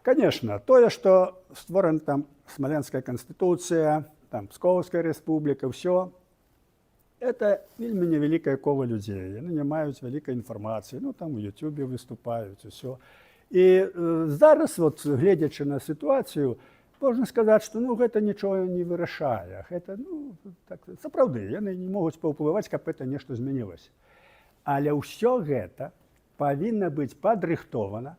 Конечно, тое, што створана там Смаленская Конституция, там Псковская Республика, все это вельмі невялікае кола людзей. Яны не маюць вялікай інфармацыі, ну там у Ютубе выступаюць, усё. І зараз, вот, гледзячы на сітуацыю, можна сказаць, што ну, гэта нічога не вырашае. Гэта, ну, так, сапраўды, яны не могуць паўплываць, каб это нешта змянілася. Але ўсё гэта павінна быць падрыхтована,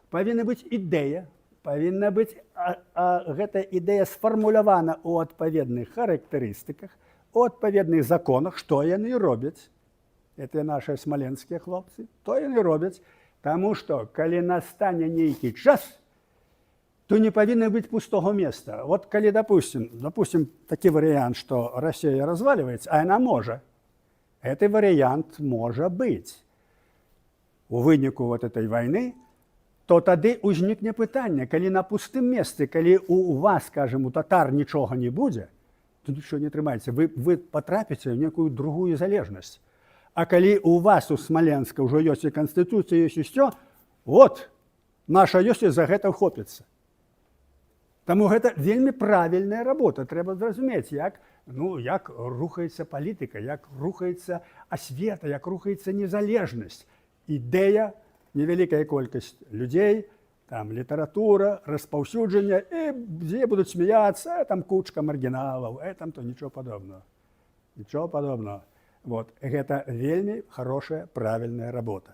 павінна быць ідэя, павінна быць гэта ідэя сфармулявана ў адпаведных характарыстыках, у адпаведных законах, што яны робяць. Это наши смаленскія хлопцы, то яны робяць. Таму што, калі настане нейкі час, то не павінна быць пустого места. Вот калі, допустим, такі варыянт, што Расія разваливаецца, а яна можа, гэты варыянт можа быць. У выніку вот этой вайны, то тады ўзнікне пытанне, калі на пустым месцы, калі у вас, скажем, у татар нічога не будзе, то нічого не трымаецца. Вы патрапіце ў некую другую залежнасць. А калі у вас у Смаленска ўжо ёсць і Канстытуцыя, ёсць усё, вот, наша ёсць і за гэта ўхопіцца. Таму гэта вельмі правільная работа. Трэба зразумець, як рухаецца палітыка, як рухаецца асвета, як рухаецца незалежнасць. Ідэя, невялікая колькасць людзей, там літаратура, распаўсюджанне, і дзе будуць смяяцца, там кучка маргіналаў, там то нічого падобнага. Нічого падобнага. Вот. Гэта вельмі хорошая, правільная работа.